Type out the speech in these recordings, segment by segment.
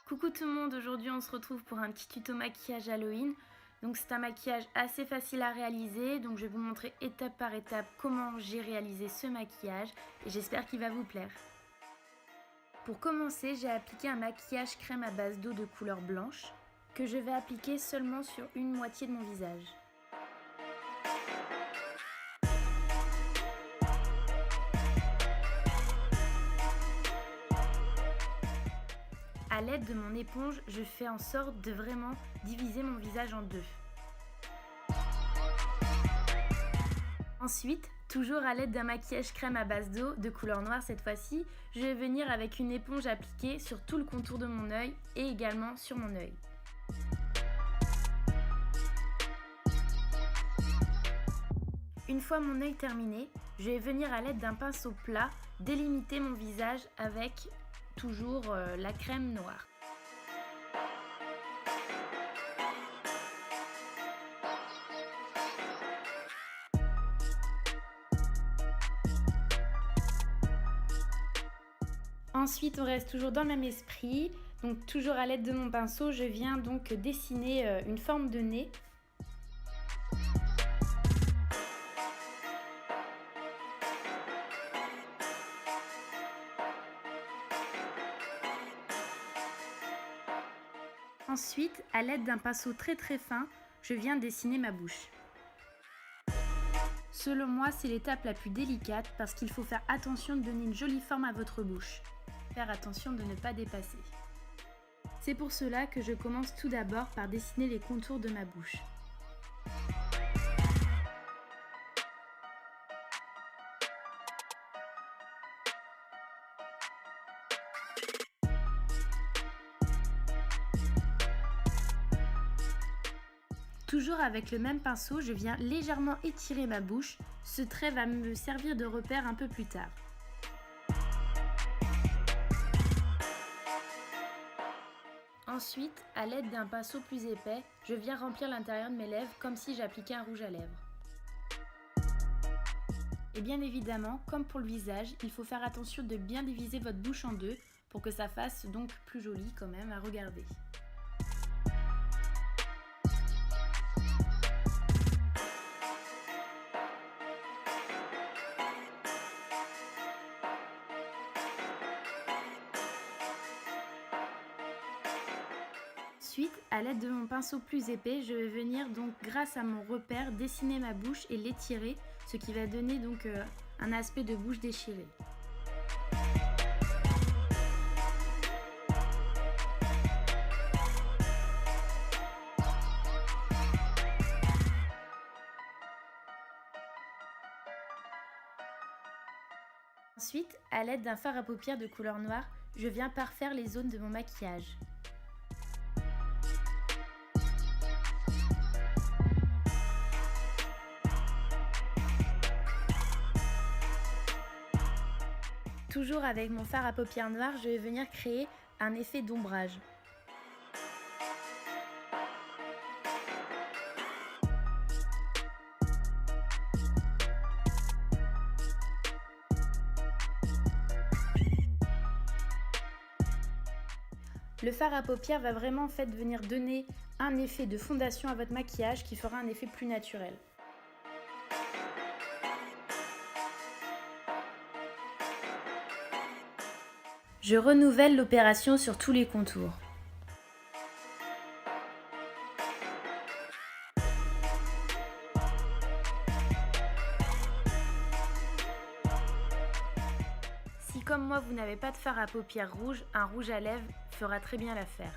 Coucou tout le monde, aujourd'hui on se retrouve pour un petit tuto maquillage Halloween. Donc c'est un maquillage assez facile à réaliser, donc je vais vous montrer étape par étape comment j'ai réalisé ce maquillage et j'espère qu'il va vous plaire. Pour commencer, j'ai appliqué un maquillage crème à base d'eau de couleur blanche que je vais appliquer seulement sur une moitié de mon visage. A l'aide de mon éponge, je fais en sorte de vraiment diviser mon visage en deux. Ensuite, toujours à l'aide d'un maquillage crème à base d'eau, de couleur noire cette fois-ci, je vais venir avec une éponge appliquer sur tout le contour de mon œil et également sur mon œil. Une fois mon œil terminé, je vais venir à l'aide d'un pinceau plat délimiter mon visage avec toujours la crème noire. Ensuite, on reste toujours dans le même esprit, donc toujours à l'aide de mon pinceau, je viens donc dessiner une forme de nez. Ensuite, à l'aide d'un pinceau très fin, je viens dessiner ma bouche. Selon moi, c'est l'étape la plus délicate parce qu'il faut faire attention de donner une jolie forme à votre bouche. Faire attention de ne pas dépasser. C'est pour cela que je commence tout d'abord par dessiner les contours de ma bouche. Toujours avec le même pinceau, je viens légèrement étirer ma bouche. Ce trait va me servir de repère un peu plus tard. Ensuite, à l'aide d'un pinceau plus épais, je viens remplir l'intérieur de mes lèvres comme si j'appliquais un rouge à lèvres. Et bien évidemment, comme pour le visage, il faut faire attention de bien diviser votre bouche en deux pour que ça fasse donc plus joli quand même à regarder. Ensuite, à l'aide de mon pinceau plus épais, je vais venir donc grâce à mon repère dessiner ma bouche et l'étirer, ce qui va donner donc un aspect de bouche déchirée. Ensuite, à l'aide d'un fard à paupières de couleur noire, je viens parfaire les zones de mon maquillage. Toujours avec mon fard à paupières noir, je vais venir créer un effet d'ombrage. Le fard à paupières va vraiment en fait venir donner un effet de fondation à votre maquillage qui fera un effet plus naturel. Je renouvelle l'opération sur tous les contours. Si comme moi vous n'avez pas de fard à paupières rouge, un rouge à lèvres fera très bien l'affaire.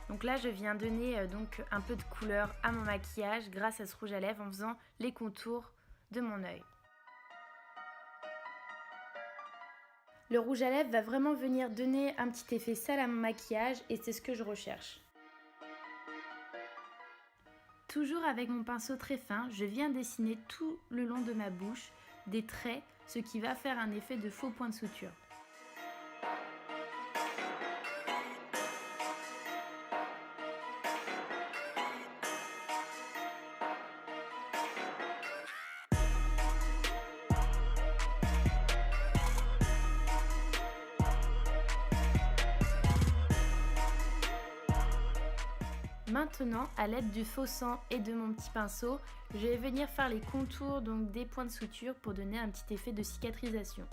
Donc là je viens donner donc un peu de couleur à mon maquillage grâce à ce rouge à lèvres en faisant les contours de mon œil. Le rouge à lèvres va vraiment venir donner un petit effet sale à mon maquillage et c'est ce que je recherche. Toujours avec mon pinceau très fin, je viens dessiner tout le long de ma bouche des traits, ce qui va faire un effet de faux point de suture. Maintenant, à l'aide du faux sang et de mon petit pinceau, je vais venir faire les contours donc des points de suture pour donner un petit effet de cicatrisation.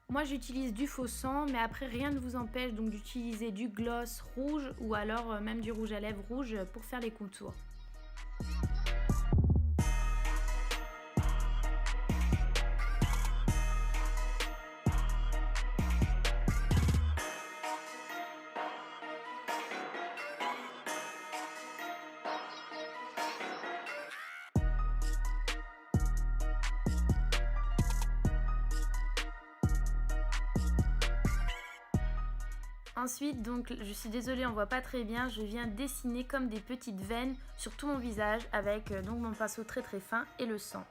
Moi j'utilise du faux sang, mais après rien ne vous empêche donc d'utiliser du gloss rouge ou alors même du rouge à lèvres rouge pour faire les contours. Ensuite, donc je suis désolée, on voit pas très bien, je viens dessiner comme des petites veines sur tout mon visage avec donc mon pinceau très fin et le sang.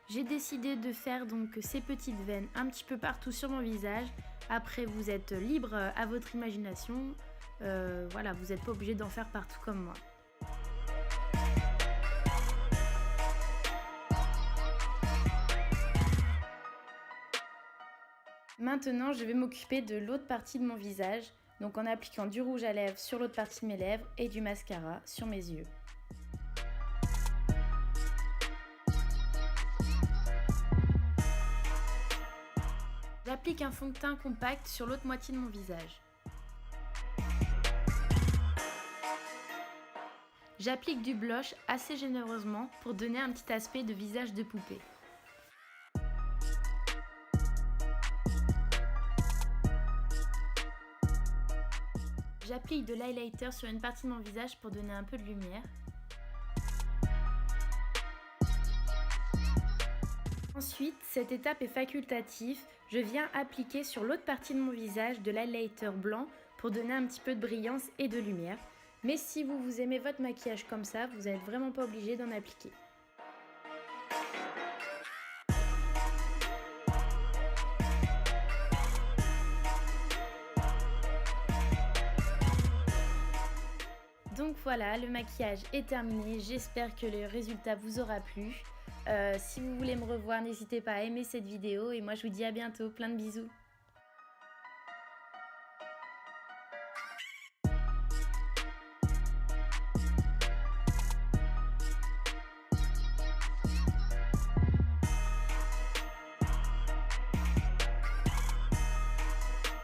J'ai décidé de faire donc ces petites veines un petit peu partout sur mon visage. Après, vous êtes libre à votre imagination. Voilà, vous n'êtes pas obligé d'en faire partout comme moi. Maintenant, je vais m'occuper de l'autre partie de mon visage, donc en appliquant du rouge à lèvres sur l'autre partie de mes lèvres et du mascara sur mes yeux. J'applique un fond de teint compact sur l'autre moitié de mon visage. J'applique du blush assez généreusement pour donner un petit aspect de visage de poupée. J'applique de l'highlighter sur une partie de mon visage pour donner un peu de lumière. Ensuite, cette étape est facultative. Je viens appliquer sur l'autre partie de mon visage de l'highlighter blanc pour donner un petit peu de brillance et de lumière. Mais si vous aimez votre maquillage comme ça, vous n'êtes vraiment pas obligé d'en appliquer. Donc voilà, le maquillage est terminé, j'espère que le résultat vous aura plu. Si vous voulez me revoir, n'hésitez pas à aimer cette vidéo et moi je vous dis à bientôt, plein de bisous.